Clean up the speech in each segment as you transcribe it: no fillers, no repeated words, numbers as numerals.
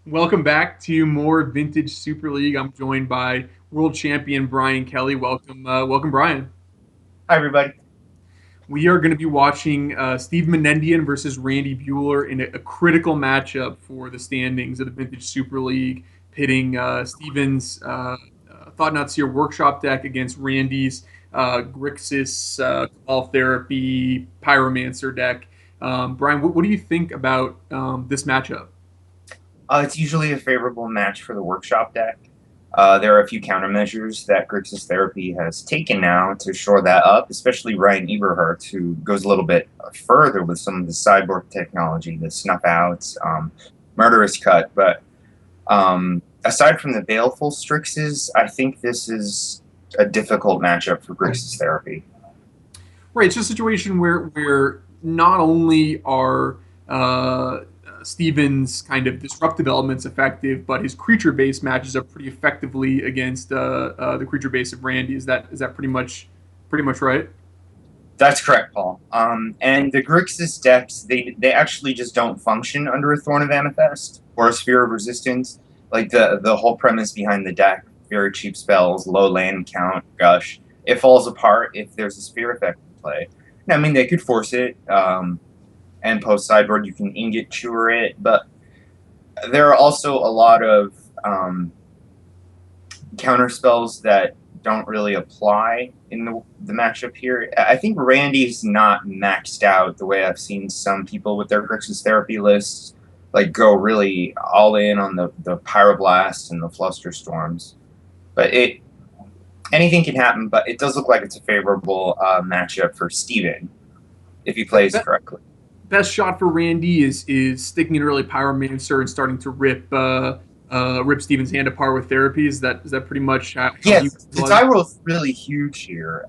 Welcome back to more Vintage Super League. I'm joined by world champion Brian Kelly. Welcome, Brian. Hi, everybody. We are going to be watching Steve Menendian versus Randy Buehler in a critical matchup for the standings of the Vintage Super League, pitting Steven's Thought Not Seer Workshop deck against Randy's Grixis Cabal Therapy Pyromancer deck. Brian, what do you think about this matchup? It's usually a favorable match for the workshop deck. There are a few countermeasures that Grixis Therapy has taken now to shore that up, especially Ryan Eberhardt, who goes a little bit further with some of the sideboard technology, the snuff outs, murderous cut. But aside from the baleful Strixes, I think this is a difficult matchup for Grixis Therapy. Right, it's just a situation where not only are Steven's kind of disruptive elements effective, but his creature base matches up pretty effectively against the creature base of Randy. Is that pretty much right? That's correct, Paul. And the Grixis decks, they actually just don't function under a Thorn of Amethyst or a Sphere of Resistance. Like the whole premise behind the deck, very cheap spells, low land count, gush. It falls apart if there's a Sphere effect in play. Now, I mean, they could force it, and post sideboard you can Ingot Chewer it, but there are also a lot of counter spells that don't really apply in the matchup here. I think Randy's not maxed out the way I've seen some people with their Grixis Therapy lists like go really all in on the Pyroblast and the Fluster Storms. But anything can happen, but it does look like it's a favorable matchup for Steven if he plays correctly. Best shot for Randy is sticking in early Pyromancer and starting to rip Steven's hand apart with therapy. Is that pretty much how he Yes, the was? die roll is really huge here.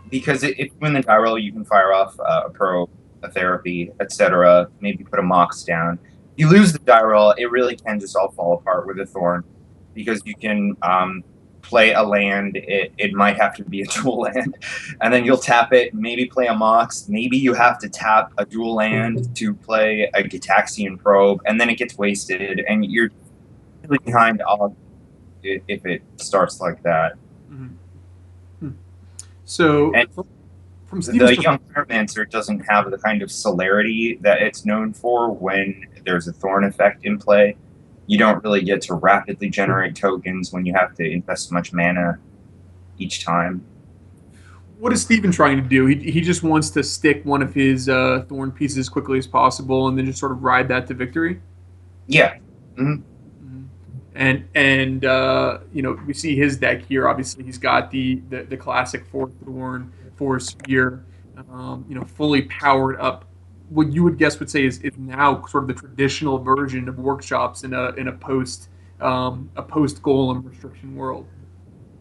Because if when the die roll, you can fire off a pro, a therapy, etc. Maybe put a mox down. You lose the die roll, it really can just all fall apart with a thorn, because you can play a land. It might have to be a dual land, and then you'll tap it. Maybe play a mox. Maybe you have to tap a dual land to play a Gitaxian probe, and then it gets wasted, and you're really behind all if it starts like that. Mhm. So And from Steven's the perspective. young Pyromancer doesn't have the kind of celerity that it's known for when there's a Thorn effect in play. You don't really get to rapidly generate tokens when you have to invest much mana each time. What is Steven trying to do? He just wants to stick one of his thorn pieces as quickly as possible and then just sort of ride that to victory. Yeah. Mm-hmm. Mhm. And we see his deck here. Obviously, he's got the classic four thorn, four sphere, fully powered up. What you would guess would say is now sort of the traditional version of workshops in a post golem restriction world.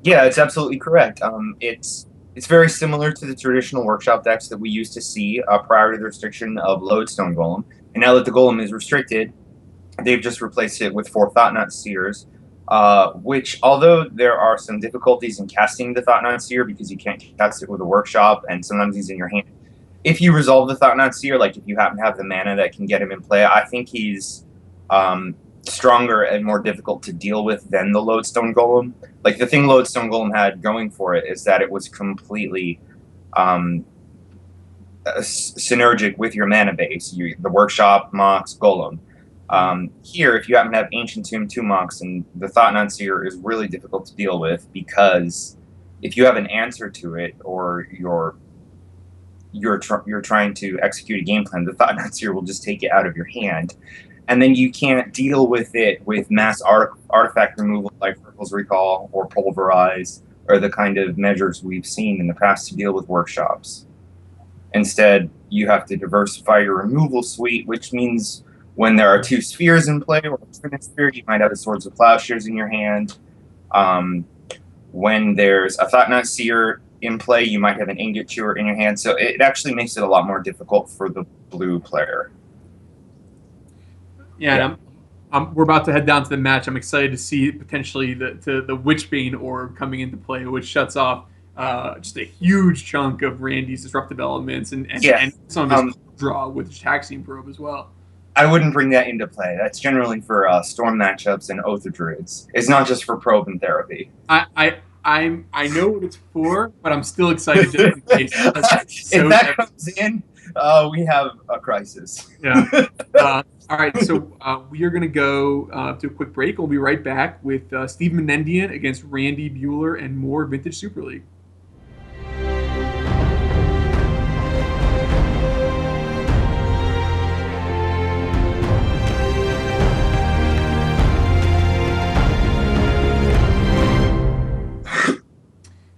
Yeah, it's absolutely correct. It's very similar to the traditional workshop decks that we used to see prior to the restriction of Lodestone Golem. And now that the Golem is restricted, they've just replaced it with four Thought-Knot Seers, which, although there are some difficulties in casting the Thought-Knot Seer because you can't cast it with a workshop and sometimes he's in your hand, if you resolve the Thought-Knot Seer, like if you happen to have the mana that can get him in play, I think he's stronger and more difficult to deal with than the Lodestone Golem. Like the thing Lodestone Golem had going for it is that it was completely um, synergic with your mana base, the Workshop, Mox, Golem. Here, if you happen to have Ancient Tomb, 2 Mox, and the Thought-Knot Seer is really difficult to deal with because if you have an answer to it or you're trying to execute a game plan, the Thought-Knot Seer will just take it out of your hand. And then you can't deal with it with mass artifact removal like Ripple's Recall or Pulverize or the kind of measures we've seen in the past to deal with workshops. Instead, you have to diversify your removal suite, which means when there are 2 spheres in play or a Trinity sphere, you might have the Swords of Plowshares in your hand. Um, when there's a Thought-Knot Seer in play, you might have an Ingot Chewer in your hand. So it actually makes it a lot more difficult for the blue player. Yeah, and Yeah. we're about to head down to the match. I'm excited to see potentially the Witchbane orb coming into play, which shuts off just a huge chunk of Randy's disruptive elements and Yeah. some of his Um, draw with Taxiing Probe as well. I wouldn't bring that into play. That's generally for storm matchups and Oath of Druids. It's not just for probe and therapy. I know what it's for, but I'm still excited just in case because it's If so that devastating. comes in, we have a crisis. Yeah. All right, so we are going to go to a quick break. We'll be right back with Steve Menendian against Randy Buehler and more Vintage Super League.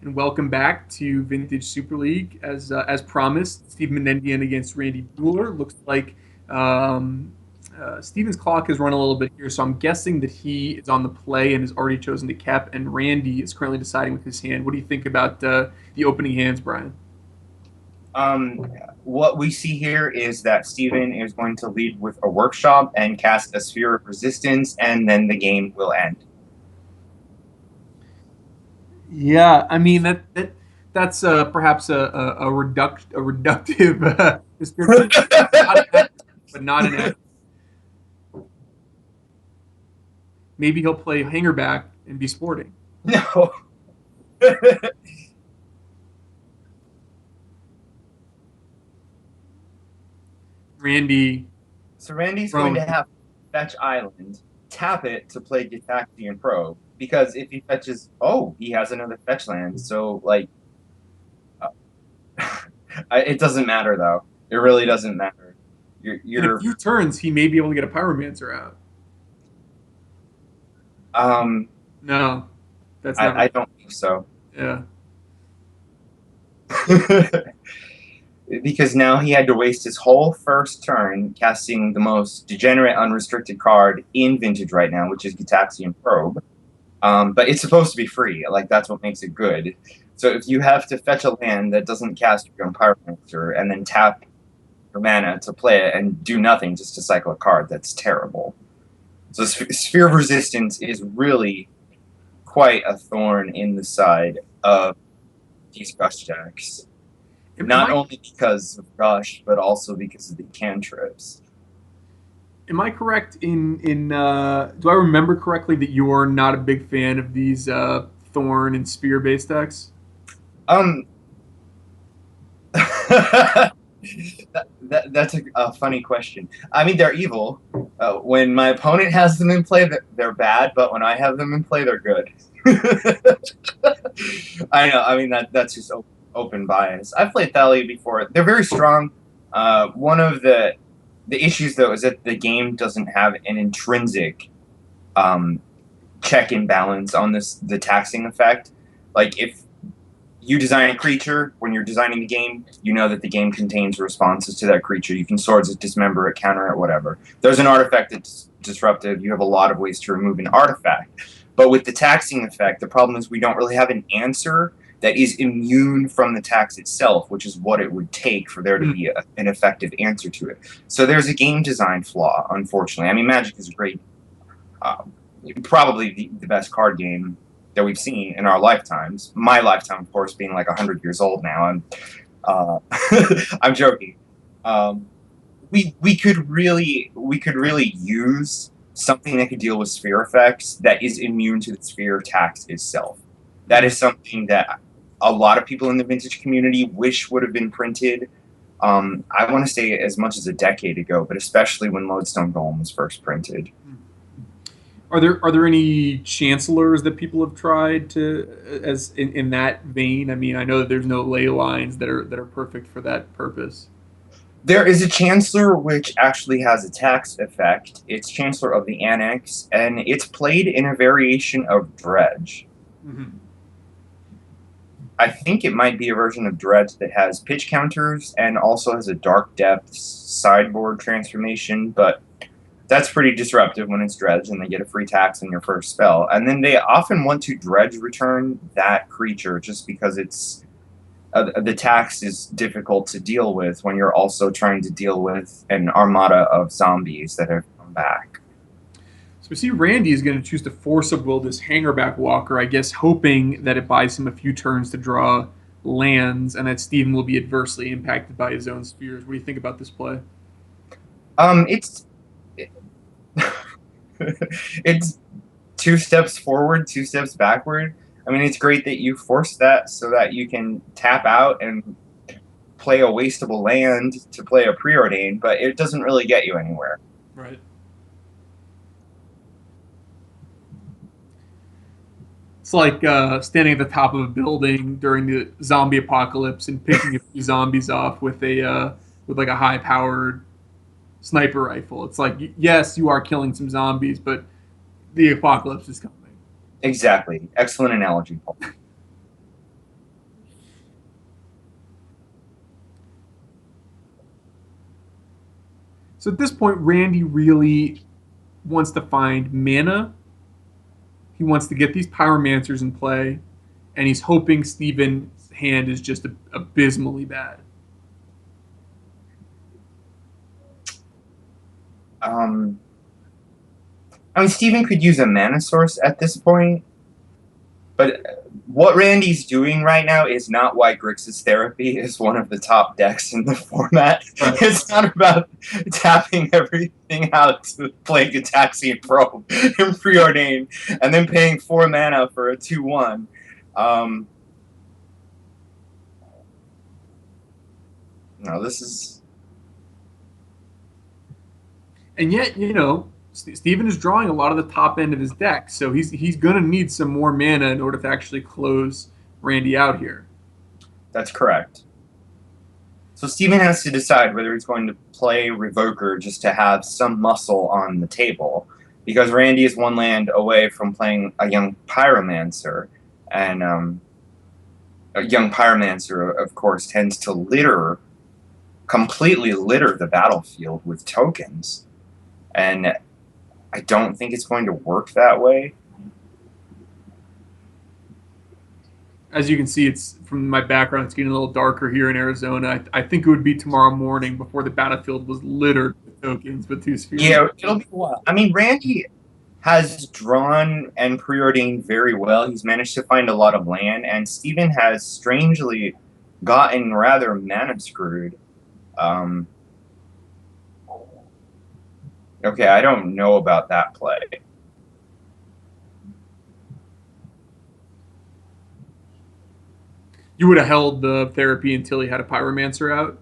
And welcome back to Vintage Super League. As promised, Steve Menendian against Randy Buehler. Looks like Steven's clock has run a little bit here, so I'm guessing that he is on the play and has already chosen to cap, and Randy is currently deciding with his hand. What do you think about the opening hands, Brian? Um, what we see here is that Steven is going to lead with a workshop and cast a sphere of resistance, and then the game will end. Yeah, I mean that's perhaps a reductive description, not accurate, but not inaccurate. Maybe he'll play hangerback and be sporting. No. Randy So Randy's going thrown. to have fetch island, tap it to play Gitaxian Probe, because if he fetches, oh, he has another fetch land. So like, uh, it doesn't matter though. It really doesn't matter. You're, In a you're few turns, he may be able to get a pyromancer out. um, No, that's not. I don't think so. Yeah. Because now he had to waste his whole first turn casting the most degenerate unrestricted card in Vintage right now, which is Gitaxian Probe. But it's supposed to be free. Like, that's what makes it good. So if you have to fetch a land that doesn't cast your own Pyromancer and then tap your mana to play it and do nothing just to cycle a card, that's terrible. So Sphere of Resistance is really quite a thorn in the side of these Rush decks. Not only because of Rush, but also because of the cantrips. Am I correct do I remember correctly that you're not a big fan of these thorn and spear based decks? Um, that's a funny question. I mean, they're evil. When my opponent has them in play, they're bad, but when I have them in play, they're good. I know. I mean, that's just open bias. I've played Thalia before. They're very strong. One of the issues, though, is that the game doesn't have an intrinsic check and balance on the taxing effect. Like, if you design a creature, when you're designing the game, you know that the game contains responses to that creature. You can swords it, dismember it, counter it, whatever. There's an artifact that's disruptive. You have a lot of ways to remove an artifact. But with the taxing effect, the problem is we don't really have an answer that is immune from the tax itself, which is what it would take for there to be an effective answer to it. So there's a game design flaw, unfortunately. I mean, Magic is a great, probably the best card game that we've seen in our lifetimes. My lifetime, of course, being like 100 years old now. I'm, I'm joking. We could really use something that could deal with sphere effects that is immune to the sphere tax itself. That is something that a lot of people in the Vintage community wish would have been printed. I want to say as much as a decade ago, but especially when Lodestone Golem was first printed. Are there any chancellors that people have tried to as in that vein? I mean, I know that there's no ley lines that are perfect for that purpose. There is a Chancellor which actually has a tax effect. It's Chancellor of the Annex, and it's played in a variation of Dredge. Mm-hmm. I think it might be a version of Dredge that has pitch counters and also has a Dark Depths sideboard transformation, but that's pretty disruptive when it's Dredge and they get a free tax on your first spell. And then they often want to Dredge return that creature just because it's the tax is difficult to deal with when you're also trying to deal with an armada of zombies that have come back. So we see Randy is going to choose to force of will this hangerback walker, I guess hoping that it buys him a few turns to draw lands and that Steven will be adversely impacted by his own spheres. What do you think about this play? It's It's two steps forward, two steps backward. I mean, it's great that you force that so that you can tap out and play a wastable land to play a preordain, but it doesn't really get you anywhere. Right. It's like standing at the top of a building during the zombie apocalypse and picking a few zombies off with like a high powered sniper rifle. It's like yes, you are killing some zombies, but the apocalypse is coming. Exactly. Excellent analogy, Paul. So at this point, Randy really wants to find mana. He wants to get these pyromancers in play, and he's hoping Steven's hand is just abysmally bad. Um, I mean, Steven could use a mana source at this point, but what Randy's doing right now is not why Grixis Therapy is one of the top decks in the format. Right. It's not about tapping everything out to play Gataxian Probe and Preordain, and then paying 4 mana for a 2/1. Um, no, this is. And yet, Steven is drawing a lot of the top end of his deck, so he's going to need some more mana in order to actually close Randy out here. That's correct. So Steven has to decide whether he's going to play Revoker just to have some muscle on the table, because Randy is one land away from playing a young Pyromancer, and a young Pyromancer, of course, tends to completely litter the battlefield with tokens, and I don't think it's going to work that way. As you can see, it's from my background, it's getting a little darker here in Arizona. I think it would be tomorrow morning before the battlefield was littered with tokens with two spheres. Yeah, it'll be a while. I mean, Randy has drawn and preordained very well. He's managed to find a lot of land, and Steven has strangely gotten rather mana screwed. Um, okay, I don't know about that play. You would have held the therapy until he had a pyromancer out.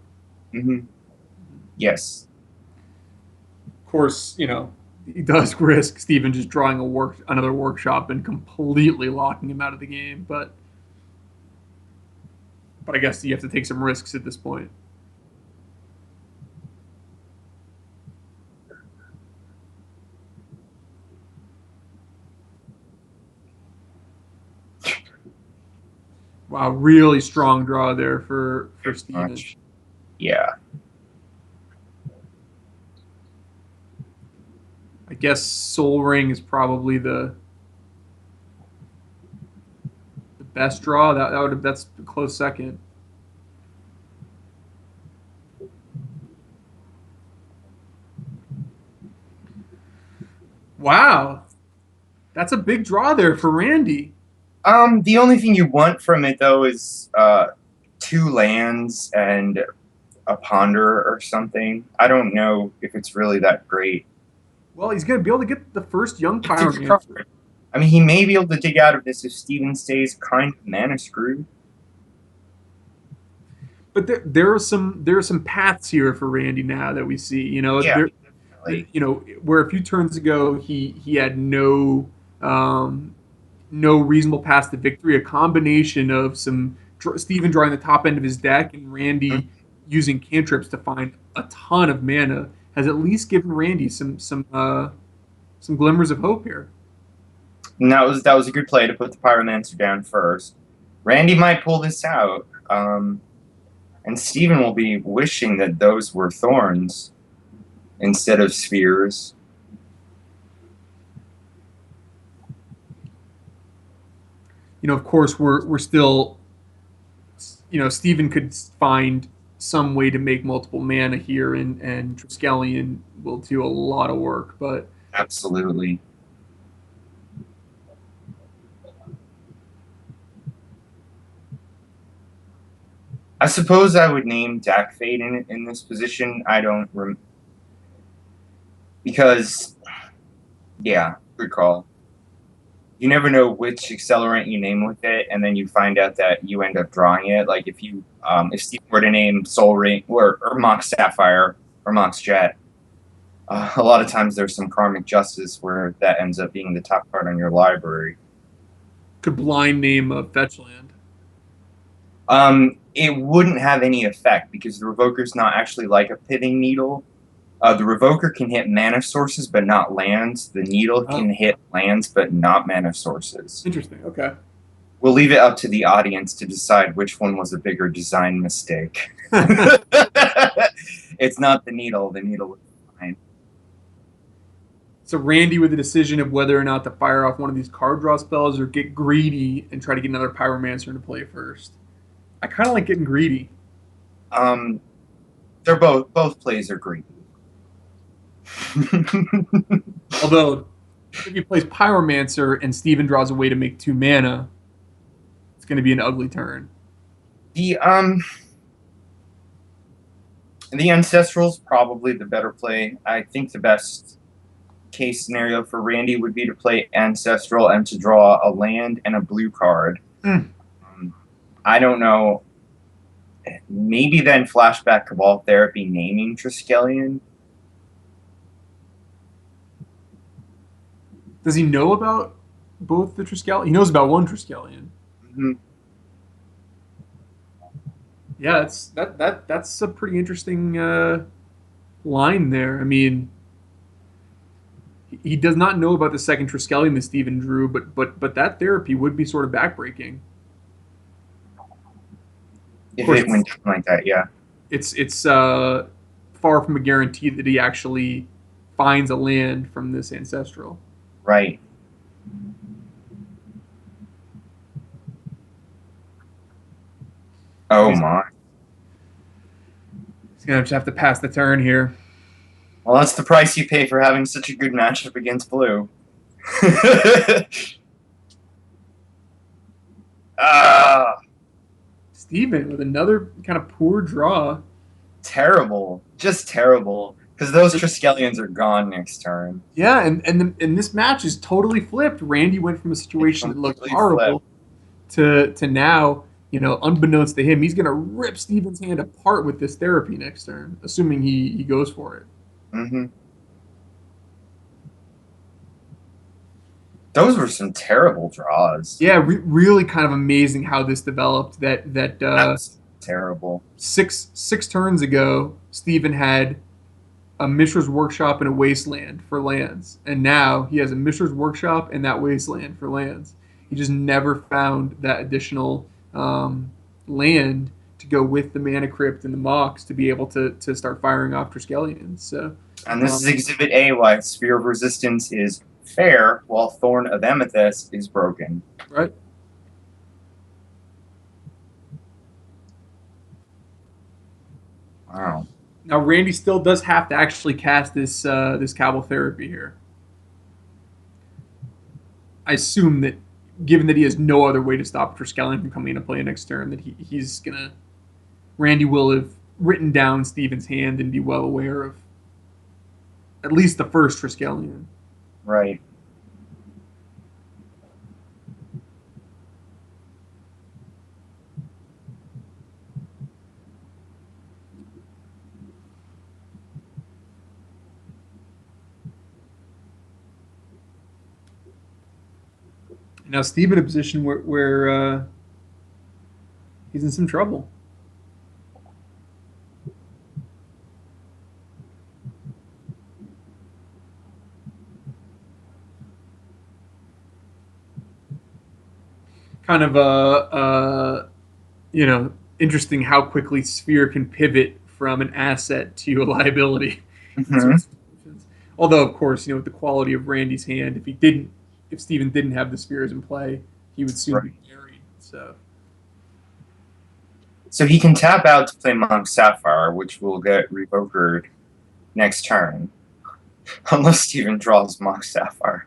Mm-hmm. Yes. Of course, he does risk Steven just drawing another workshop and completely locking him out of the game, but I guess you have to take some risks at this point. Wow, really strong draw there for Steven. Much. Yeah. I guess Soul Ring is probably the best draw. That's a close second. Wow, that's a big draw there for Randy. The only thing you want from it though is 2 lands and a ponder or something. I don't know if it's really that great. Well, he's going to be able to get the first young pyromancer. I mean, he may be able to dig out of this if Steven stays kind of mana screwed. But there are some paths here for Randy now that we see. Yeah, definitely. Where a few turns ago he had no reasonable path to victory. A combination of Steven drawing the top end of his deck and Randy using cantrips to find a ton of mana has at least given Randy some glimmers of hope here. And that was a good play to put the Pyromancer down first. Randy might pull this out, and Steven will be wishing that those were thorns instead of spheres. Of course, we're still, Steven could find some way to make multiple mana here, and Triskelion will do a lot of work, but Absolutely. I suppose I would name Dak Fade in this position. I don't. because yeah, good call. You never know which accelerant you name with it, and then you find out that you end up drawing it. Like if Steve were to name Soul Ring or Mox Sapphire or Mox Jet, a lot of times there's some karmic justice where that ends up being the top card on your library. Could blind name a fetch land. It wouldn't have any effect because the Revoker's not actually like a pitting needle. The Revoker can hit mana sources but not lands. The Needle Oh, can hit lands but not mana sources. interesting. Okay. We'll leave it up to the audience to decide which one was a bigger design mistake. It's not the Needle. The Needle was fine. So Randy with the decision of whether or not to fire off one of these card draw spells or get greedy and try to get another Pyromancer into play first. I kind of like getting greedy. Um, they're both plays are greedy. Although, if he plays Pyromancer and Steven draws a way to make 2 mana, it's going to be an ugly turn. the um the Ancestral's probably the better play. I think the best case scenario for Randy would be to play Ancestral and to draw a land and a blue card. Mm. I don't know. Maybe then flashback Cabal Therapy naming Triskelion. Does he know about both the Triskelion? He knows about one Triskelion. Mm-hmm. Yeah, that's a pretty interesting line there. I mean, he does not know about the second Triskelion that Steven drew, but that therapy would be sort of backbreaking. Of If course, it went down like that, yeah. it's far from a guarantee that he actually finds a land from this ancestral. Right. Oh He's, my. he's gonna just have to pass the turn here. Well, that's the price you pay for having such a good matchup against blue. Ah, Steven with another kind of poor draw. terrible. Just terrible. Because those Triskelions are gone next turn. Yeah, and this match is totally flipped. Randy went from a It's situation that looked completely horrible flipped. to now, unbeknownst to him, he's gonna rip Steven's hand apart with this therapy next turn, assuming he goes for it. Mm-hmm. Those were some terrible draws. Yeah, really kind of amazing how this developed. That That's terrible. six turns ago, Steven had a Mishra's Workshop and a Wasteland for lands, and now he has a Mishra's Workshop and that Wasteland for lands. He just never found that additional land to go with the Mana Crypt and the Mox to be able to start firing off Triskelions. So, And this is Exhibit A, why Sphere of Resistance is fair, while Thorn of Amethyst is broken. right. Wow. Now Randy still does have to actually cast this Cabal Therapy here. I assume that, given that he has no other way to stop Triskelion from coming into play next turn, that he's gonna Randy will have written down Steven's hand and be well aware of at least the first Triskelion. Right. Now Steve in a position where he's in some trouble. Kind of interesting how quickly Sphere can pivot from an asset to a liability. Mm-hmm. Although, of course, with the quality of Randy's hand, if Steven didn't have the Spheres in play, he would soon be Right. buried. So So he can tap out to play Monk Sapphire, which will get revoked next turn. Unless Steven draws Monk Sapphire.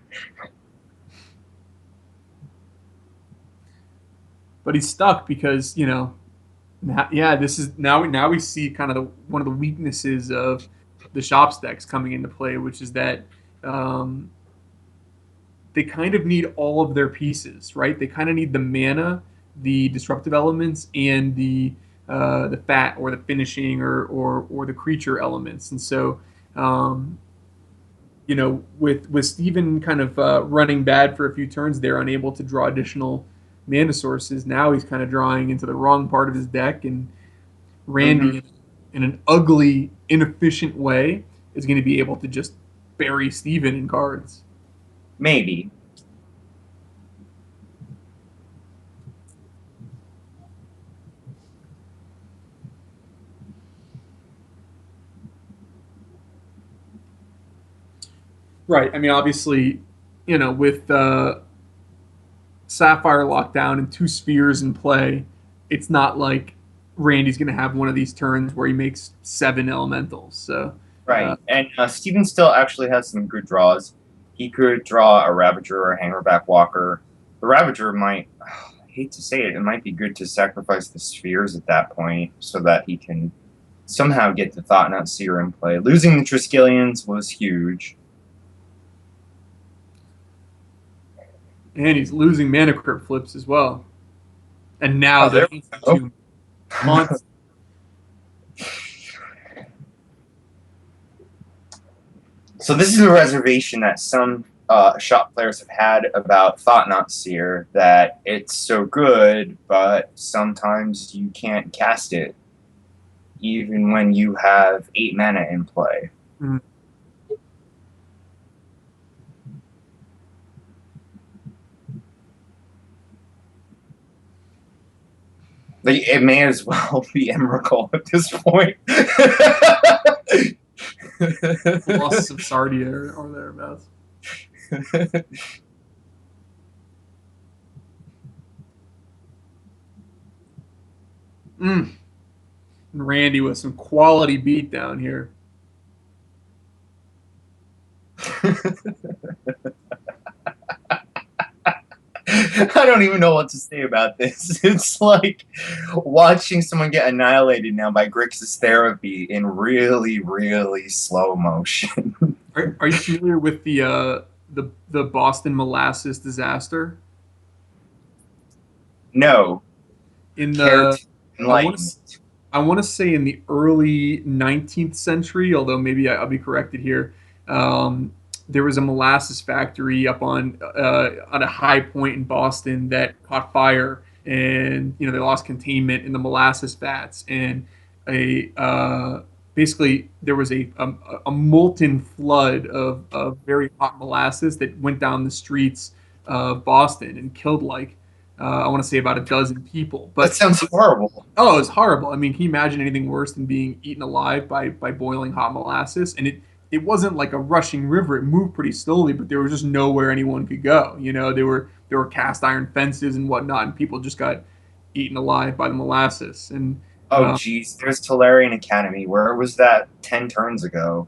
but he's stuck because this is now we see kind of one of the weaknesses of the shops decks coming into play, which is that um, they kind of need all of their pieces, right? They kind of need the mana, the disruptive elements, and the fat or the finishing or the creature elements. And so, um, with Steven kind of running bad for a few turns, they're unable to draw additional mana sources. Now he's kind of drawing into the wrong part of his deck, and Mm-hmm. Randy, in an ugly, inefficient way, is going to be able to just bury Steven in cards. Maybe. Right. I mean, obviously, with Sapphire locked down and two spheres in play, it's not like Randy's going to have one of these turns where he makes seven elementals. So, uh, Right. And Steven still actually has some good draws. He could draw a Ravager or a Hangerback Walker. The Ravager might, I hate to say it, it might be good to sacrifice the spheres at that point so that he can somehow get the Thought-Knot Seer in play. Losing the Triskelions was huge. and he's losing mana crypt flips as well. And now Oh, the there we Ancient go. Tomb haunts. So this is a reservation that some shop players have had about Thought-Knot Seer, that it's so good, but sometimes you can't cast it, even when you have 8 mana in play. Mm. Like, it may as well be Emrakul at this point. Colossus of Sardia or thereabouts. Mm. And Randy with some quality beat down here. I don't even know what to say about this. It's like watching someone get annihilated now by Grixis Therapy in really, really slow motion. Are you familiar with the Boston molasses disaster? No, In care the to I want to enlighten. I want to say in the early 19th century, although maybe I'll be corrected here. Um, there was a molasses factory up on a high point in Boston that caught fire, and they lost containment in the molasses vats, and a basically there was a molten flood of very hot molasses that went down the streets of Boston and killed like I want to say about a dozen people, That but sounds horrible. oh, it was horrible. I mean, can you imagine anything worse than being eaten alive by boiling hot molasses? And it wasn't like a rushing river. It moved pretty slowly, but there was just nowhere anyone could go. There were cast iron fences and whatnot, and people just got eaten alive by the molasses. And Oh, uh, geez. There's Tolarian Academy. Where was that 10 turns ago?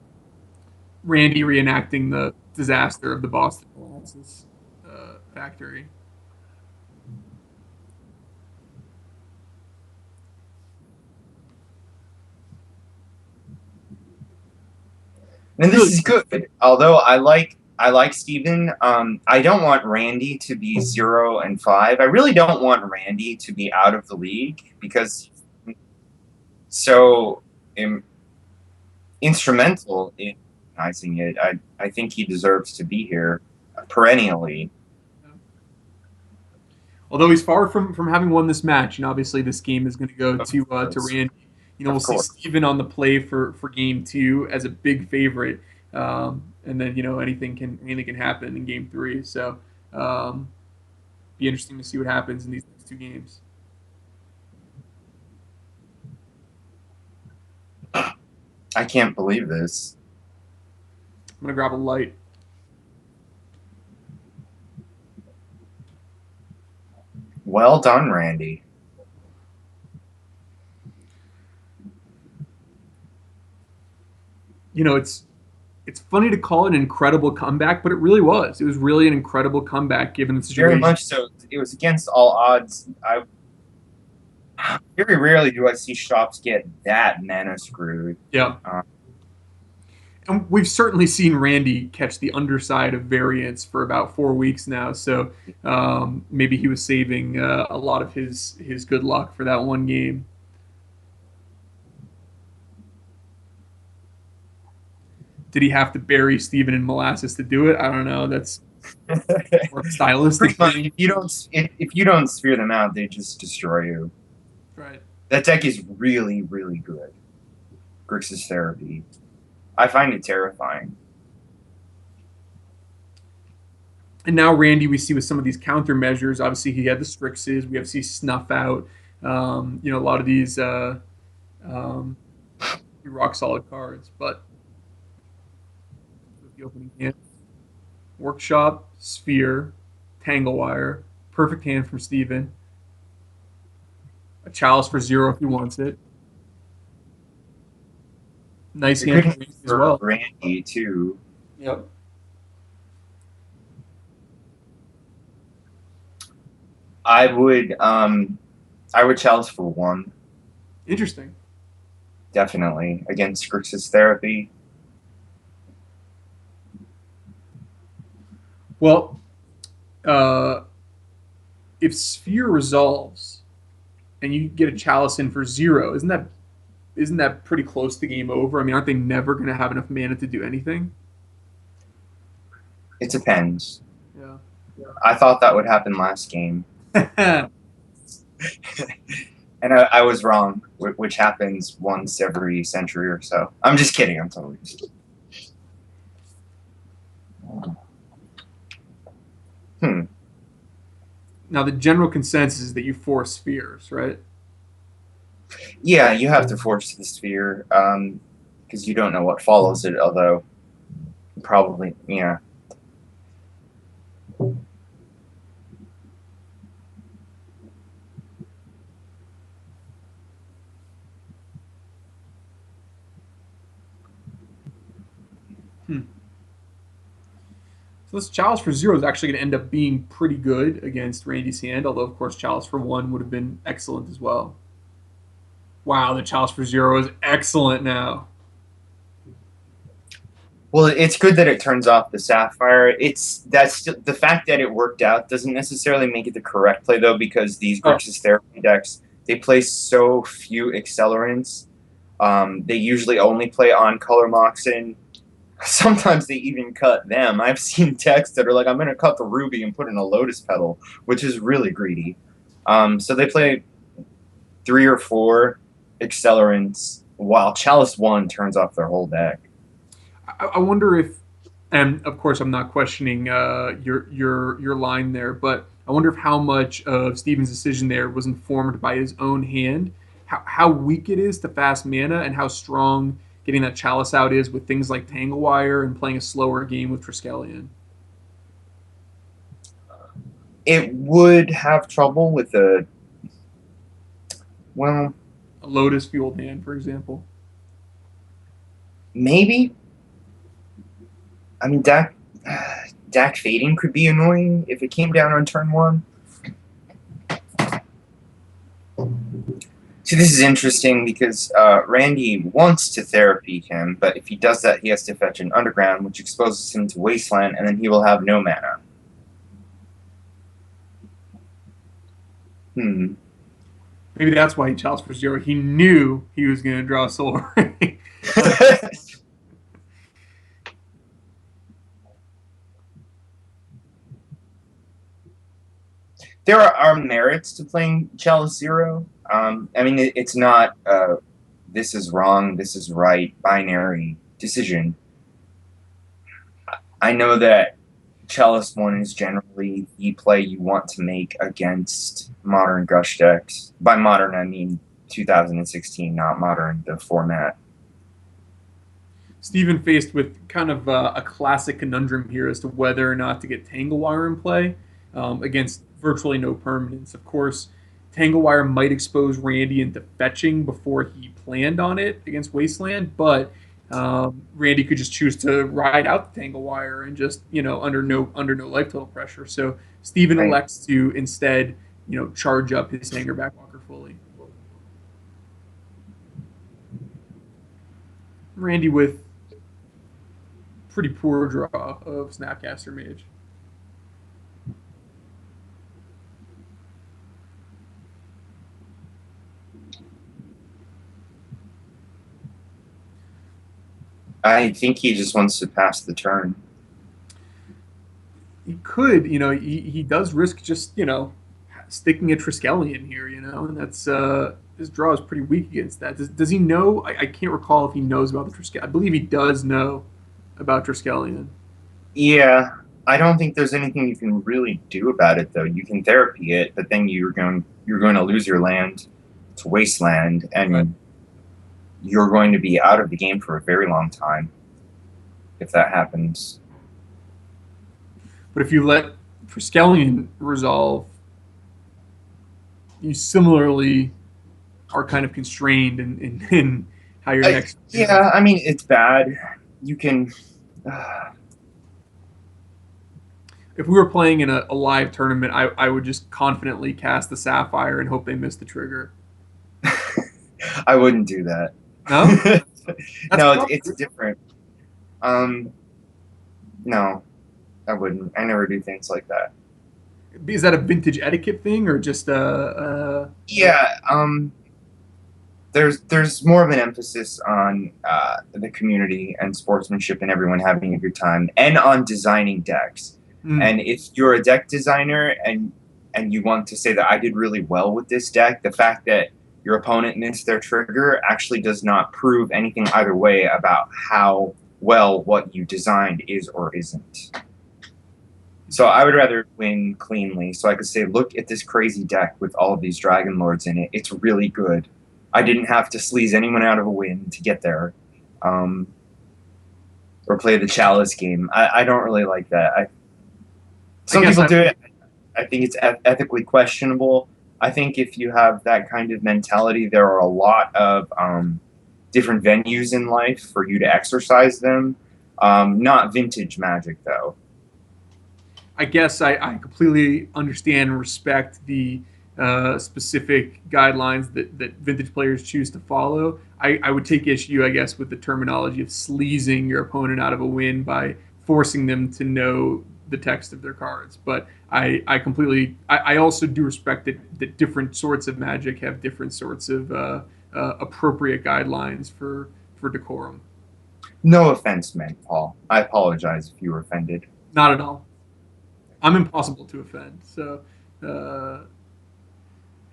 Randy reenacting the disaster of the Boston molasses factory. And this Really, is good. Although I like Steven. I don't want Randy to be 0-5. I really don't want Randy to be out of the league because so instrumental in recognizing it. I think he deserves to be here perennially. although he's far from having won this match, and obviously this game is going to go Of to course. Randy. We'll Of see course. Steven on the play for game two as a big favorite, and then anything can happen in game three. So um, be interesting to see what happens in these next two games. I can't believe this. I'm gonna grab a light. Well done, Randy. It's funny to call it an incredible comeback, but it really was. It was really an incredible comeback given the Very situation. much so. It was against all odds. I very rarely do I see shops get that mana screwed. Yeah. Uh, And we've certainly seen Randy catch the underside of variance for about 4 weeks now. So maybe he was saving a lot of his good luck for that one game. Did he have to bury Steven in molasses to do it? I don't know. That's more of a stylistic Pretty much, thing. if you don't spear them out, they just destroy you. Right. That deck is really, really good. Grixis Therapy. I find it terrifying. And now Randy, we see with some of these countermeasures. Obviously, he had the Strixes. We have see Snuff Out. A lot of these um, rock solid cards. But with the opening hand, Workshop, Sphere, Tanglewire, perfect hand from Steven. A Chalice for 0 if he wants it. Nice A good hand for hand Randy as for well. Randy too. Yep. I would I would challenge for one, Interesting. definitely, against Grixis Therapy. Well, uh, if Sphere resolves and you get a Chalice in for 0, isn't that pretty close to game over? I mean, aren't they never going to have enough mana to do anything? It depends. Yeah. I thought that would happen last game. Yeah. And I was wrong, which happens once every century or so. I'm just kidding. I'm totally just kidding. Hmm. Now the general consensus is that you force spheres, right? Yeah, you have to force the sphere because you don't know what follows it. Although probably, yeah. Hmm. So this Chalice for 0 is actually going to end up being pretty good against Randy's hand, although of course Chalice for 1 would have been excellent as well. Wow, the Chalice for 0 is excellent now. Well, it's good that it turns off the Sapphire. That's the fact that it worked out doesn't necessarily make it the correct play though, because these Oh, Grixis Therapy decks they play so few accelerants. They usually only play on Color Moxen. Sometimes they even cut them. I've seen decks that are like, I'm going to cut the Ruby and put in a Lotus Petal, which is really greedy. So they play 3 or 4 accelerants while Chalice 1 turns off their whole deck. I wonder if, and of course I'm not questioning your line there, but I wonder if how much of Steven's decision there was informed by his own hand, how weak it is to fast mana, and how strong getting that Chalice out is with things like Tanglewire and playing a slower game with Triskelion. It would have trouble with well, A Lotus fueled hand, for example. maybe. I mean, Dak fading could be annoying if it came down on turn 1. See, this is interesting because Randy wants to therapy him, but if he does that, he has to fetch an underground, which exposes him to Wasteland, and then he will have no mana. Hmm. Maybe that's why he Chalice for 0. He knew he was going to draw Soul Ring. There are merits to playing Chalice 0. I mean, it's not this is wrong, this is right, binary decision. I know that Chalice 1 is generally the play you want to make against modern Gush decks. By modern, I mean 2016, not modern, the format. Steven faced with kind of a classic conundrum here as to whether or not to get Tanglewire in play against virtually no permanence. Of course, Tanglewire might expose Randy into fetching before he planned on it against Wasteland, but Randy could just choose to ride out the Tanglewire and just under no life total pressure. So Steven Right? elects to instead charge up his Hanger Backwalker fully. Randy with pretty poor draw of Snapcaster Mage. I think he just wants to pass the turn. He could, he does risk just, sticking a Triskelion here, and that's his draw is pretty weak against that. Does he know? I can't recall if he knows about the Triskelion. I believe he does know about Triskelion. Yeah, I don't think there's anything you can really do about it though. You can therapy it, but then you're going to lose your land to wasteland, Right. and you're going to be out of the game for a very long time if that happens. But if you let Triskelion resolve, you similarly are kind of constrained in how your next Yeah, I mean it's bad. You can. If we were playing in a live tournament, I would just confidently cast the Sapphire and hope they miss the trigger. I wouldn't do that. No? That's No, probably, it's different. Um, no, I wouldn't. I never do things like that. is that a vintage etiquette thing or just Yeah, there's more of an emphasis on the community and sportsmanship and everyone having a good time, and on designing decks. mm, And if you're a deck designer and you want to say that I did really well with this deck, the fact that your opponent missed their trigger actually does not prove anything either way about how well what you designed is or isn't. So I would rather win cleanly, so I could say, look at this crazy deck with all of these Dragon Lords in it. It's really good. I didn't have to sleaze anyone out of a win to get there, um, or play the Chalice game. I don't really like that. I Some guess people I do it. I think it's ethically questionable. I think if you have that kind of mentality, there are a lot of different venues in life for you to exercise them. Not vintage Magic, though. I guess I completely understand and respect the specific guidelines that vintage players choose to follow. I would take issue, I guess, with the terminology of sleazing your opponent out of a win by forcing them to know the text of their cards. But I also do respect that different sorts of Magic have different sorts of appropriate guidelines for decorum. No offense meant, Paul. I apologize if you were offended. Not at all. I'm impossible to offend. So uh,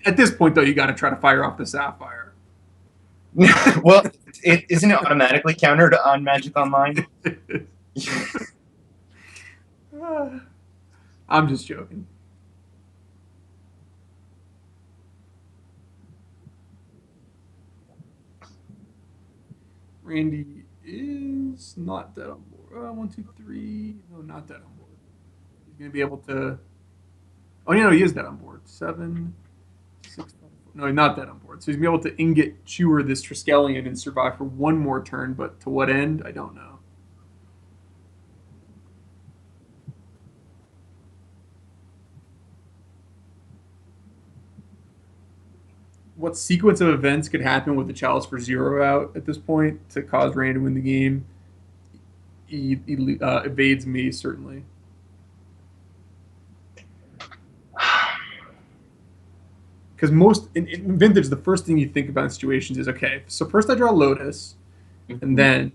at this point, though, you got to try to fire off the Sapphire. Well, isn't it automatically countered on Magic Online? I'm just joking. Randy is not dead on board. One, two, three. No, not dead on board. He's going to be able to. Oh, yeah, no, he is dead on board. Seven, six, five, four. No, he's not dead on board. So he's going to be able to ingot chewer this Triskelion and survive for one more turn, but to what end? I don't know. What sequence of events could happen with the Chalice for zero out at this point to cause Rand to win the game? He evades me, certainly. Because most in vintage, the first thing you think about in situations is okay. So first I draw Lotus, and then,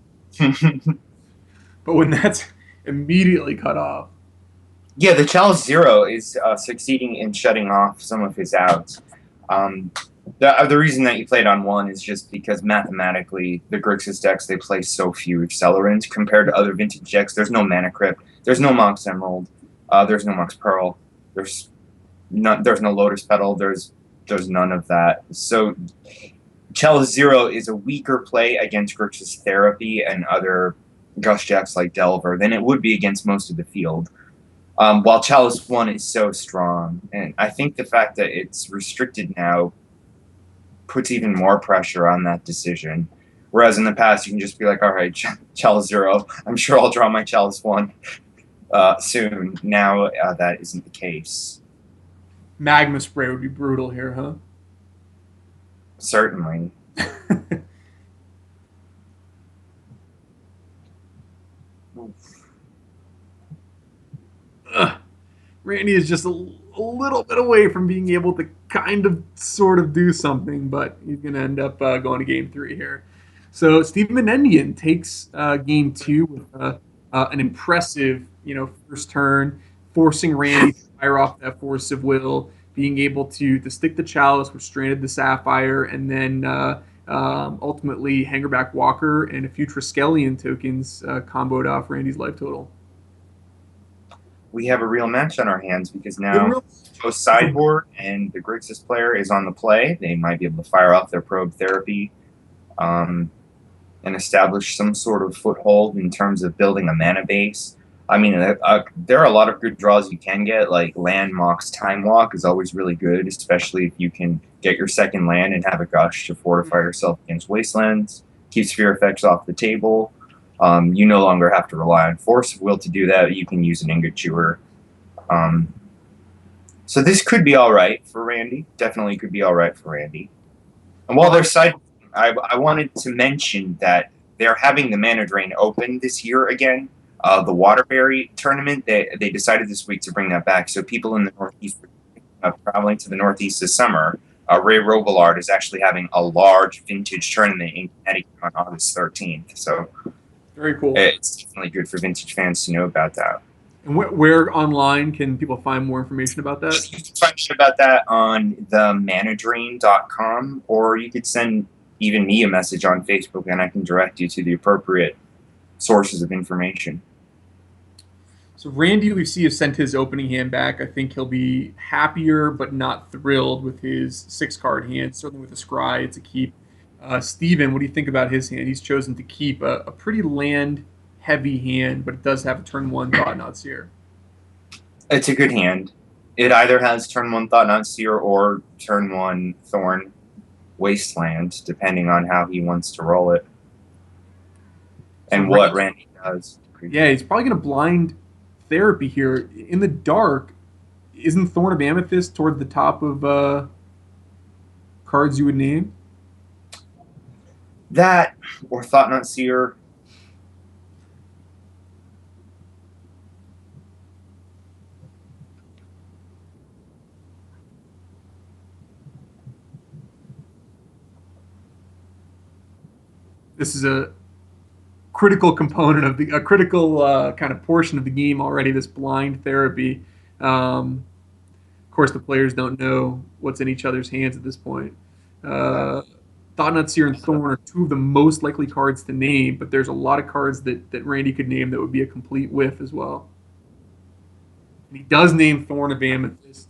but when that's immediately cut off, Yeah, the Chalice Zero is succeeding in shutting off some of his outs. Um, the reason that you played on one is just because mathematically the Grixis decks, they play so few Accelerants compared to other vintage decks. There's no Mana Crypt, there's no Mox Emerald, there's no Mox Pearl, there's there's no Lotus Petal, there's none of that. So Chalice Zero is a weaker play against Grixis Therapy and other Gush decks like Delver than it would be against most of the field. While Chalice 1 is so strong. And I think the fact that it's restricted now puts even more pressure on that decision. Whereas in the past, you can just be like, all right, Chalice 0, I'm sure I'll draw my Chalice 1 soon. Now that isn't the case. Magma Spray would be brutal here, huh? Certainly. Randy is just a little bit away from being able to kind of sort of do something, but he's going to end up going to game three here. So Steve Menendian takes game two with an impressive, first turn, forcing Randy to fire off that force of will, being able to stick the chalice, which stranded the sapphire, and then ultimately Hangerback Walker and a few Triskelion tokens comboed off Randy's life total. We have a real match on our hands because The now real both sideboard and the Grixis player is on the play. They might be able to fire off their probe therapy um, and establish some sort of foothold in terms of building a mana base. I mean, there are a lot of good draws you can get, like Land Mox Time Walk is always really good, especially if you can get your second land and have a gush to fortify yourself against Wastelands. Keep Sphere Effects off the table. You no longer have to rely on Force of Will to do that. You can use an Ingot Chewer. Um, so this could be all right for Randy. Definitely could be all right for Randy. And while they're side, I wanted to mention that they're having the Mana Drain open this year again. The Waterbury tournament, they decided this week to bring that back. So people in the Northeast traveling to the Northeast this summer, Ray Robillard is actually having a large vintage tournament in Connecticut on August 13th. So very cool. it's definitely good for vintage fans to know about that. And where online can people find more information about that? You can find shit about that on themanadream.com, or you could send even me a message on Facebook and I can direct you to the appropriate sources of information. So Randy, we see, has sent his opening hand back. I think he'll be happier but not thrilled with his 6-card hand, certainly with a scry. It's a keep. Steven, what do you think about his hand? He's chosen to keep a pretty land-heavy hand, but it does have a turn 1 Thought-Knot Seer. It's a good hand. It either has turn 1 Thought-Knot Seer or turn 1 Thorn Wasteland, depending on how he wants to roll it. And what Randy does. Yeah, he's probably going to blind therapy here. In the dark, isn't Thorn of Amethyst toward the top of cards you would name? That, or Thought-Knot Seer. This is a critical component of a critical kind of portion of the game already. This blind therapy. Of course, the players don't know what's in each other's hands at this point. Thought-Knot Seer and Thorn are two of the most likely cards to name, but there's a lot of cards that Randy could name that would be a complete whiff as well. And he does name Thorn of Amethyst.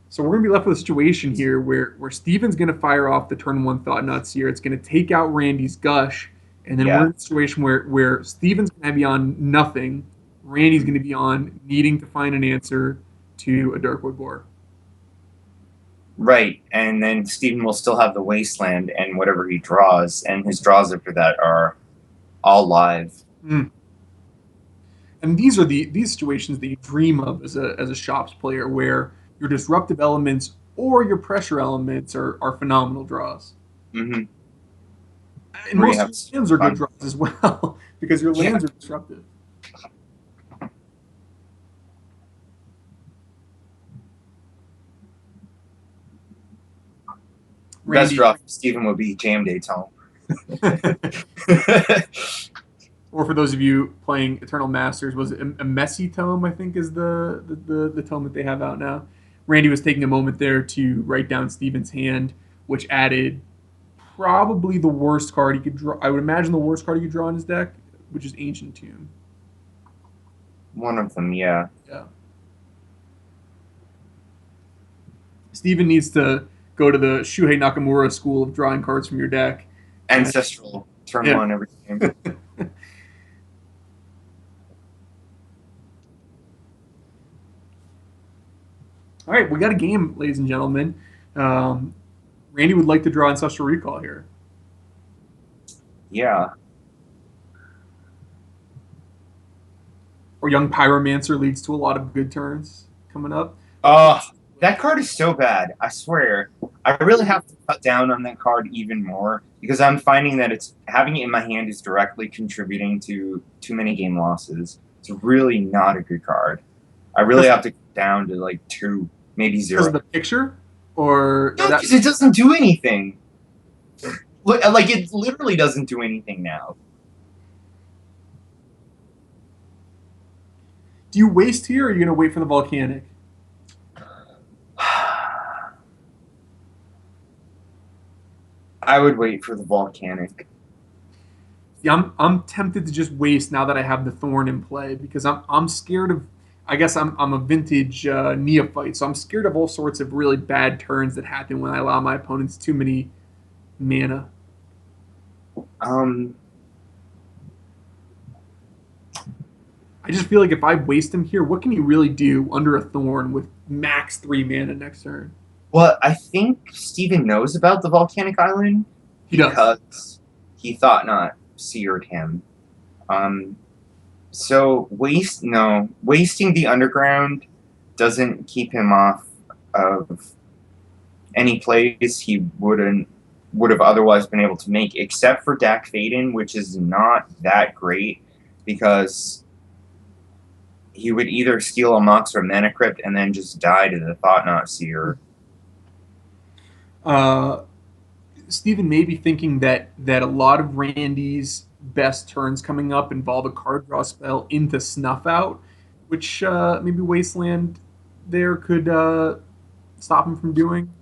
So we're going to be left with a situation here where Steven's going to fire off the turn 1 Thought-Knot Seer. It's going to take out Randy's Gush, and then we're in a situation where Steven's going to be on nothing. Randy's going to be on needing to find an answer to a Darkwood Boar. Right, and then Steven will still have the Wasteland and whatever he draws, and his draws after that are all live. And these are these situations that you dream of as a shops player, where your disruptive elements or your pressure elements are phenomenal draws. Mm-hmm. And most of your lands are good draws as well, because your lands are disruptive. Randy. Best draw for Steven would be Jam Day Tome. Or for those of you playing Eternal Masters, was it a Messy Tome, I think, is the tome that they have out now. Randy was taking a moment there to write down Steven's hand, which added probably the worst card he could draw. I would imagine the worst card he could draw in his deck, which is Ancient Tomb. One of them, yeah. Yeah. Steven needs to go to the Shuhei Nakamura school of drawing cards from your deck. Ancestral. Turn 1 every game. All right, we got a game, ladies and gentlemen. Randy would like to draw Ancestral Recall here. Yeah. Or Young Pyromancer leads to a lot of good turns coming up. That card is so bad. I swear. I really have to cut down on that card even more because I'm finding that having it in my hand is directly contributing to too many game losses. It's really not a good card. I really Just have to go down to like 2, maybe because of 0. the picture, or is No, that? because it doesn't do anything. Like it literally doesn't do anything now. Do you waste here, or are you gonna wait for the volcanic? I would wait for the volcanic. Yeah, I'm tempted to just waste now that I have the thorn in play because I'm scared of. I guess I'm a vintage neophyte, so I'm scared of all sorts of really bad turns that happen when I allow my opponents too many mana. Um, I just feel like if I waste him here, what can he really do under a thorn with max 3 mana next turn? well, I think Steven knows about the volcanic island He does. because he thought not seared him. Um, so wasting the underground doesn't keep him off of any plays he would have otherwise been able to make, except for Dak Faden, which is not that great because he would either steal a Mox or Mana Crypt and then just die to the Thought Not Seer. Uh, Stephen may be thinking that a lot of Randy's best turns coming up involve a card draw spell into Snuff Out, which maybe Wasteland there could stop him from doing.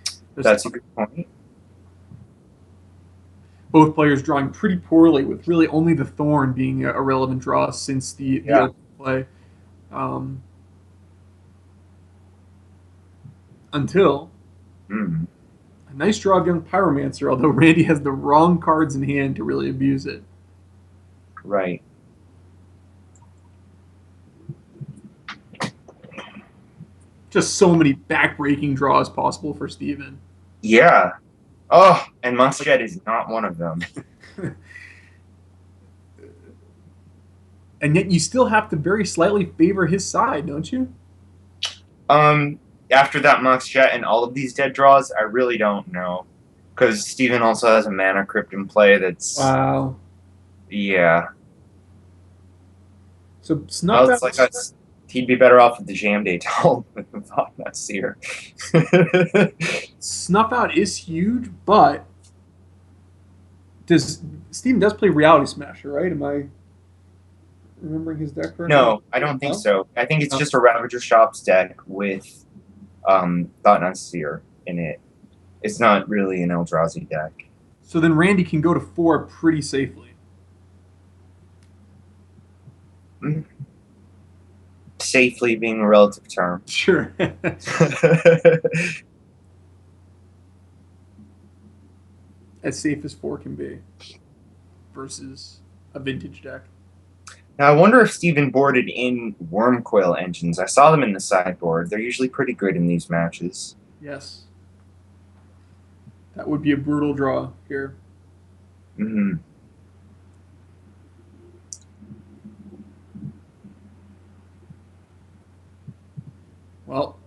Just That's a good point. both players drawing pretty poorly, with really only the Thorn being a relevant draw since the Yeah. open play. Um, until Mm, a nice draw of Young Pyromancer, although Randy has the wrong cards in hand to really abuse it. right. Just so many backbreaking draws possible for Steven. Yeah. Oh, and Muskjet is not one of them. And yet you still have to very slightly favor his side, don't you? Um, After that Muskjet and all of these dead draws, I really don't know. Because Steven also has a Mana Crypt in play that's, Wow. yeah. So Well, snuff it's like out, he'd be better off with the Jam Day Tall with the Thought Not Seer. snuff out is huge, but does Steven does play Reality Smasher, right? Am I remembering his deck correctly? No, I don't think No. so. I think it's No. just a Ravager Shops deck with Thought Not Seer in it. It's not really an Eldrazi deck. So then Randy can go to 4 pretty safely. Mm. Safely being a relative term. Sure. As safe as 4 can be versus a vintage deck. Now, I wonder if Steven boarded in Wormcoil engines. I saw them in the sideboard. They're usually pretty good in these matches. Yes. That would be a brutal draw here. Mm-hmm. Well,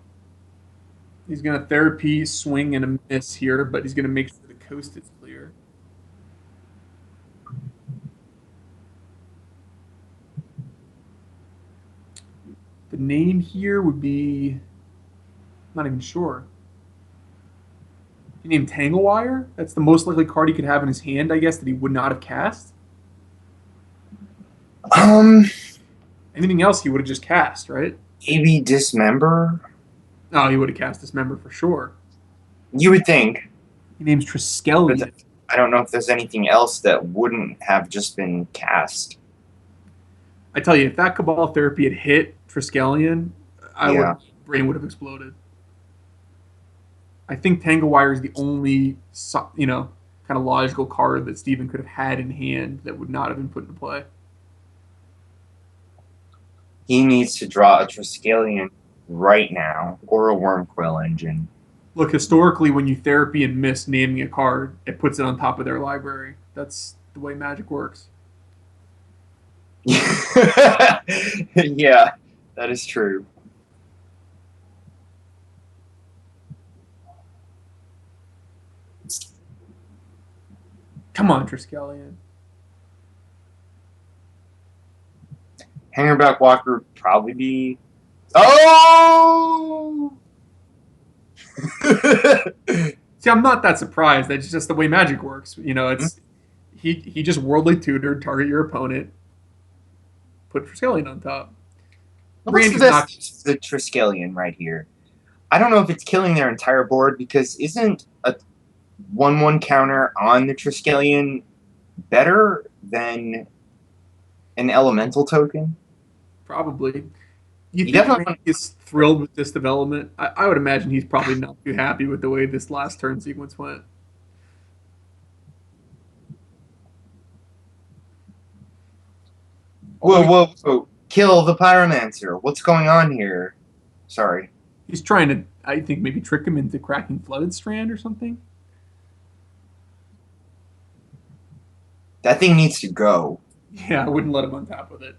he's going to therapy, swing, and a miss here, but he's going to make sure the coast is clear. The name here would be. I'm not even sure. He named Tanglewire? That's the most likely card he could have in his hand, I guess, that he would not have cast. Um, Anything else he would have just cast, right? Maybe Dismember? No, he would have cast Dismember for sure. You would think. He names But Triskelion. I don't know if there's anything else that wouldn't have just been cast. I tell you, if that Cabal Therapy had hit Triskelion, Yeah. brain would have exploded. I think Tanglewire is the only, kind of logical card that Steven could have had in hand that would not have been put into play. He needs to draw a Triskelion right now or a Wormquill engine. Look, historically, when you therapy and miss naming a card, it puts it on top of their library. That's the way Magic works. Yeah, that is true. Come on, Triskelion. Hangerback Walker would probably be. Oh! See, I'm not that surprised. That's just the way Magic works. It's he just worldly tutored, target your opponent, put Triskelion on top. What's the Randy's best not. use of the Triskelion right here? I don't know if it's killing their entire board because isn't a 1/1 counter on the Triskelion better than an elemental token? Probably. You You think definitely Randy want is thrilled with this development? I would imagine he's probably not too happy with the way this last turn sequence went. whoa, Although whoa, whoa. Kill the Pyromancer. What's going on here? Sorry. he's trying to, I think, maybe trick him into cracking Flooded Strand or something. That thing needs to go. Yeah, I wouldn't let him on top with it.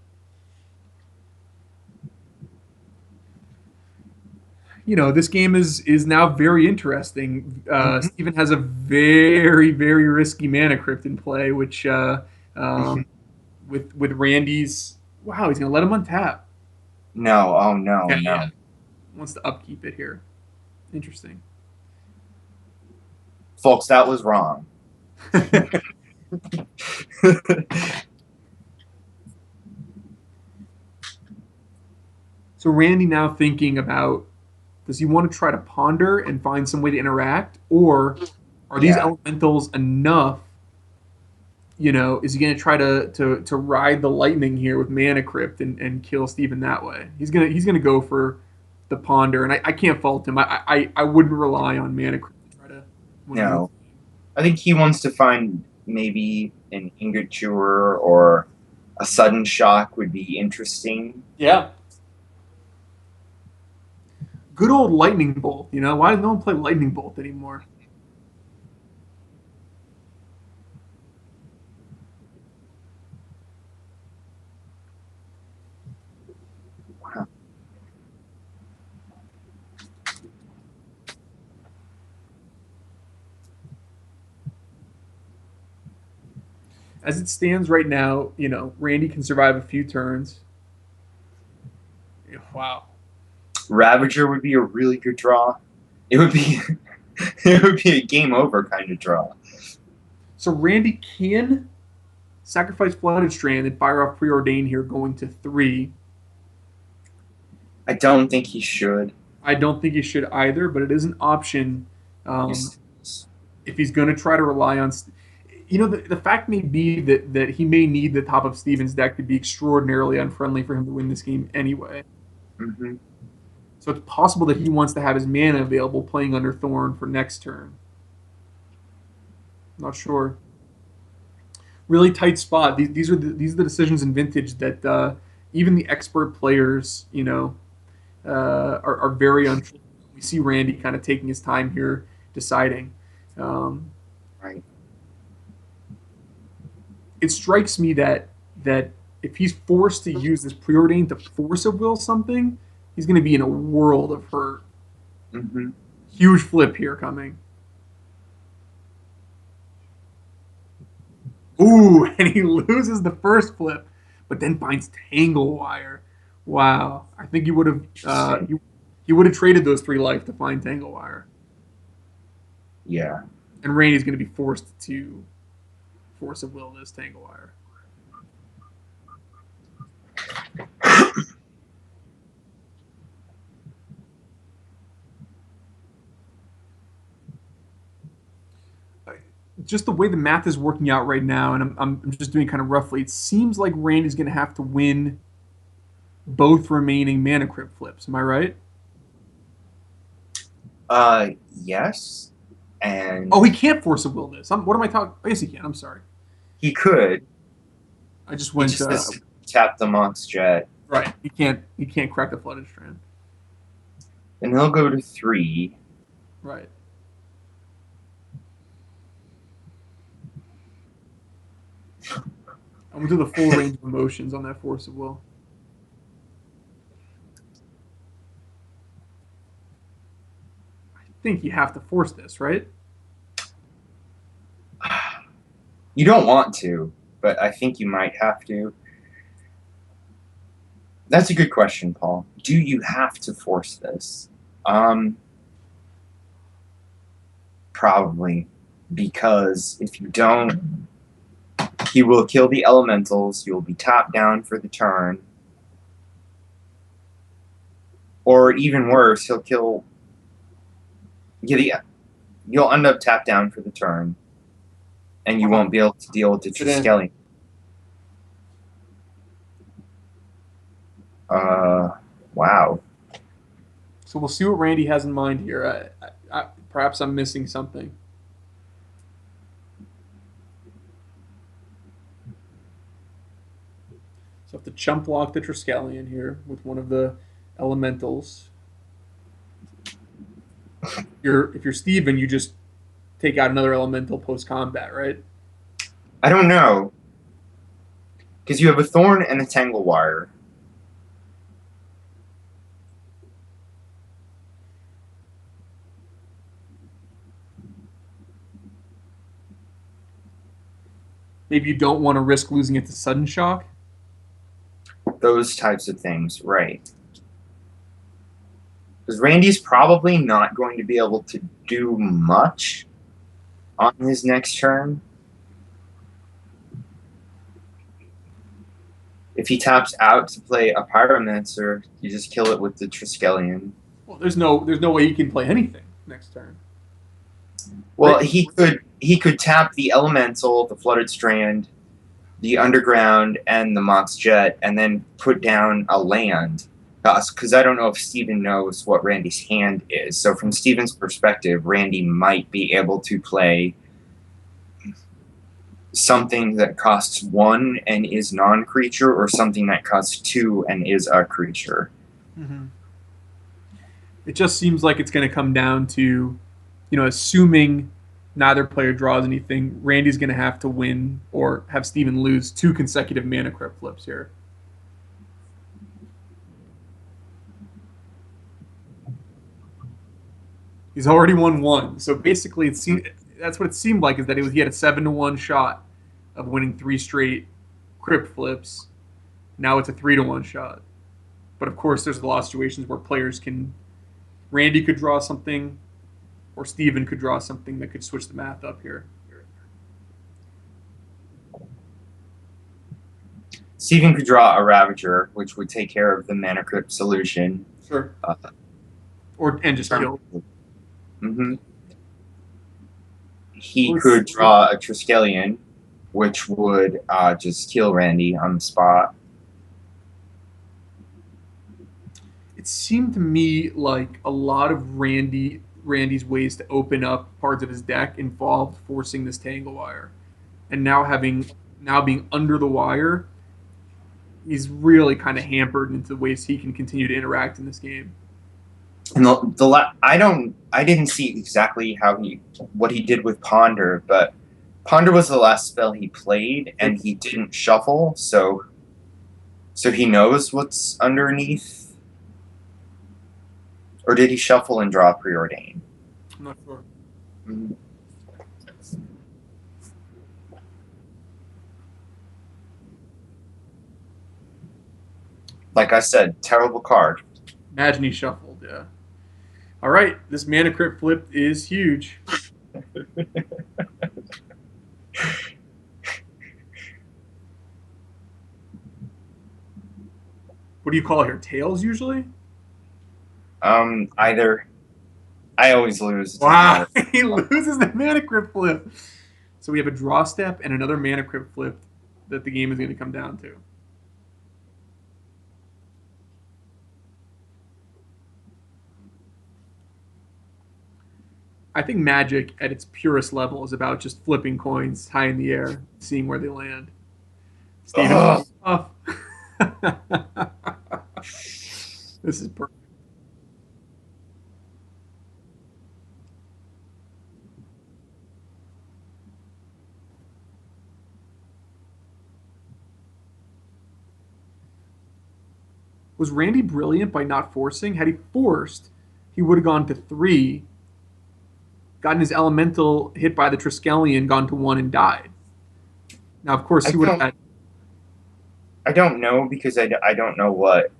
This game is now very interesting. Mhm. Steven has a very, very risky mana crypt in play, which um, with Randy's, wow, he's gonna let him untap. No, oh no, Yeah, no. yeah. Wants to upkeep it here. Interesting. Folks, that was wrong. So Randy now thinking about, does he want to try to ponder and find some way to interact, or are these Yeah, elementals enough? Is he going to try to ride the lightning here with Mana Crypt and kill Steven that way? He's gonna go for the ponder, and I can't fault him. I wouldn't rely on Mana Crypt to try to win this. no. I think he wants to find maybe an ingot chewer or a sudden shock would be interesting. Yeah. Good old lightning bolt. Why does no one play lightning bolt anymore? As it stands right now, Randy can survive a few turns. Wow. Ravager would be a really good draw. It would be it would be a game over kind of draw. So Randy can sacrifice Flooded Strand and fire off Preordain here, going to 3. I don't think he should. I don't think he should either, but it is an option um, Yes. if he's going to try to rely on. The fact may be that he may need the top of Steven's deck to be extraordinarily unfriendly for him to win this game anyway. Mm-hmm. So it's possible that he wants to have his mana available playing under Thorn for next turn. Not sure. Really tight spot. These are the decisions in Vintage that even the expert players, are very unsure. We see Randy kind of taking his time here, deciding. Um, Right. it strikes me that if he's forced to use this preordained to force a will something, he's going to be in a world of hurt. Mm-hmm. Huge flip here coming. Ooh, and he loses the first flip, but then finds Tangle Wire. Wow, I think he would have Interesting. he would have traded those 3 life to find Tangle Wire, Yeah. and Randy's going to be forced to force of will this Tangle Wire. Just the way the math is working out right now, and I'm just doing kind of roughly, it seems like Randy's going to have to win both remaining Mana Crypt flips. Am I right? Yes. And Oh, he can't force a will this. What am I talking? Oh, yes, he can. I'm sorry. he could. I just He went just has to tap the Mox Jet. right. He can't crack the Flooded Strand. And he'll go to 3. Right. I went through the full range of emotions on that force of will. I think you have to force this, right? You don't want to, but I think you might have to. That's a good question, Paul. Do you have to force this? Um, Probably, because if you don't, he will kill the elementals. You'll be top down for the turn, or even worse, he'll kill. Yeah, you'll end up tap down for the turn, and you won't be able to deal with the Sit in. Triskelion. Uh, wow. So we'll see what Randy has in mind here. Perhaps I'm missing something. So I have to chump block the Triskelion here with one of the elementals. If you're Steven, you just take out another elemental post combat, right? I don't know, because you have a thorn and a tangle wire. Maybe you don't want to risk losing it to sudden shock. Those types of things, right? Because Randy's probably not going to be able to do much on his next turn. If he taps out to play a Pyromancer, you just kill it with the Triskelion. Well, there's no way he can play anything next turn. Well, he could tap the Elemental, the Flooded Strand, the Underground, and the Mox Jet, and then put down a land. Because I don't know if Steven knows what Randy's hand is. So from Steven's perspective, Randy might be able to play something that costs 1 and is non-creature, or something that costs 2 and is a creature. Mm-hmm. It just seems like it's going to come down to, assuming neither player draws anything, Randy's going to have to win or have Steven lose 2 consecutive mana crypt flips here. He's already won 1, so basically that's what it seemed like, is that he had a 7-1 shot of winning 3 straight crypt flips. Now it's a 3-1 shot. But of course, there's a lot of situations where Randy could draw something, or Steven could draw something that could switch the math up here. Steven could draw a Ravager, which would take care of the Mana Crypt solution. Sure. And just kill. Mm-hmm. He could draw a Triskelion, which would just kill Randy on the spot. It seemed to me like a lot of Randy's ways to open up parts of his deck involved forcing this Tangle Wire, and now being under the wire, he's really kind of hampered into the ways he can continue to interact in this game. And I didn't see exactly what he did with Ponder, but Ponder was the last spell he played, and he didn't shuffle, so he knows what's underneath. Or did he shuffle and draw Preordain? I'm not sure. Mm-hmm. Like I said, terrible card. Imagine he shuffled, yeah. All right, this mana crypt flip is huge. What do you call it here? Tails usually? Either. I always lose. Wow, he loses the mana crypt flip. So we have a draw step and another mana crypt flip that the game is going to come down to. I think Magic at its purest level is about just flipping coins high in the air, seeing where they land. Steven, tough. This is perfect. Was Randy brilliant by not forcing? Had he forced, he would have gone to 3, gotten his elemental hit by the Triskelion, gone to 1, and died. Now, of course, he would have had. I don't know, because I don't know what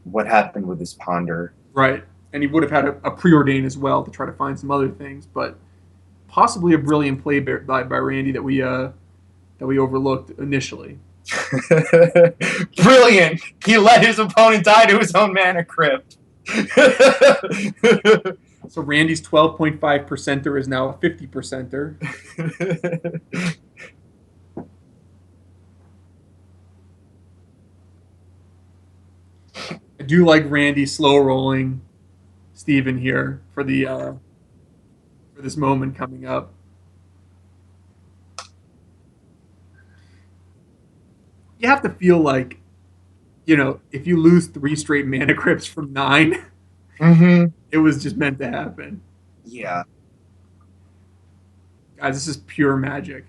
what happened with his ponder. Right. And he would have had a preordain as well to try to find some other things, but possibly a brilliant play by Randy that we overlooked initially. Brilliant! He let his opponent die to his own mana crypt. So Randy's 12.5 percenter is now a 50 percenter. I do like Randy slow rolling Steven here for this moment coming up. You have to feel like, if you lose three straight mana crypts from 9, Mm-hmm. it was just meant to happen. Yeah. Guys, this is pure magic.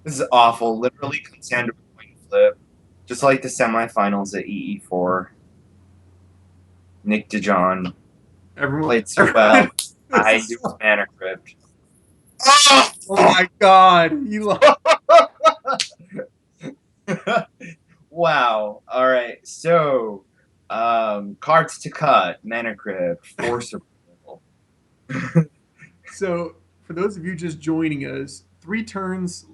This is awful. Literally comes down to a coin flip. Just like the semifinals at EE4. Nick DeJohn Everyone, played so well. I do mana crypt. Oh! Oh my god, he lost. Wow. All right. So, cards to cut, mana crypt, force approval. So, for those of you just joining us, 3 turns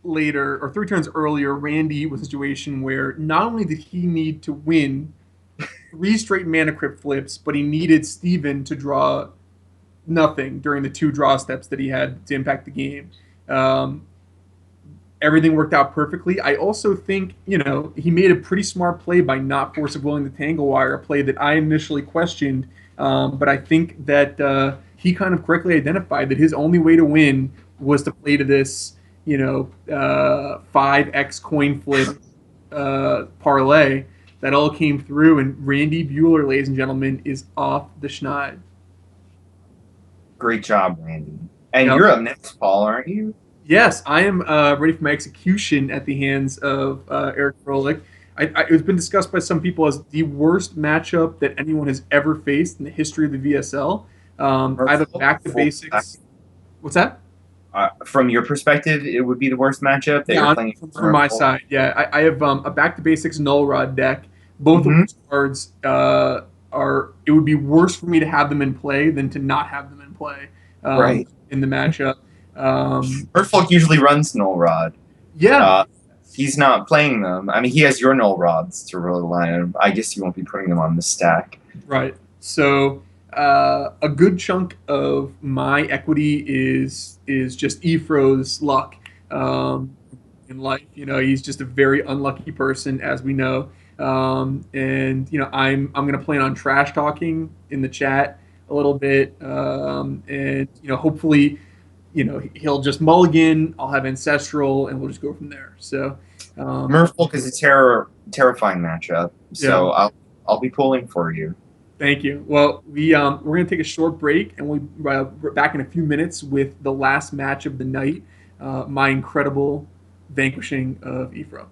later, or 3 turns earlier, Randy was a situation where not only did he need to win 3 straight mana crypt flips, but he needed Steven to draw nothing during the 2 draw steps that he had to impact the game. Um, Everything worked out perfectly. I also think, he made a pretty smart play by not force of willing the tangle wire, a play that I initially questioned. But I think that he kind of correctly identified that his only way to win was to play to this, 5x coin flip parlay that all came through. And Randy Buehler, ladies and gentlemen, is off the schneid. Great job, Randy. And Yep. you're up next, Paul, aren't you? Yes, I am ready for my execution at the hands of Eric Froelich. It's been discussed by some people as the worst matchup that anyone has ever faced in the history of the VSL. I have a back to basics. What's that? From your perspective, it would be the worst matchup that Yeah, you're playing. from my side. Yeah, I have a back to basics null rod deck. Both of Mm-hmm. those cards are. It would be worse for me to have them in play than to not have them in play Right. in the matchup. Merfolk usually runs Null Rod. Yeah, He's not playing them. I mean, he has your Null Rods to rely on. I guess you won't be putting them on the stack. right. So a good chunk of my equity is just Ephro's luck in life. He's just a very unlucky person, as we know. And I'm gonna plan on trash talking in the chat a little bit, and hopefully, he'll just mulligan. I'll have ancestral, and we'll just go from there. So Merfolk is a terrifying matchup. So yeah. I'll be pulling for you. Thank you. Well, we're going to take a short break, and we're back in a few minutes with the last match of the night, my incredible vanquishing of Ephro.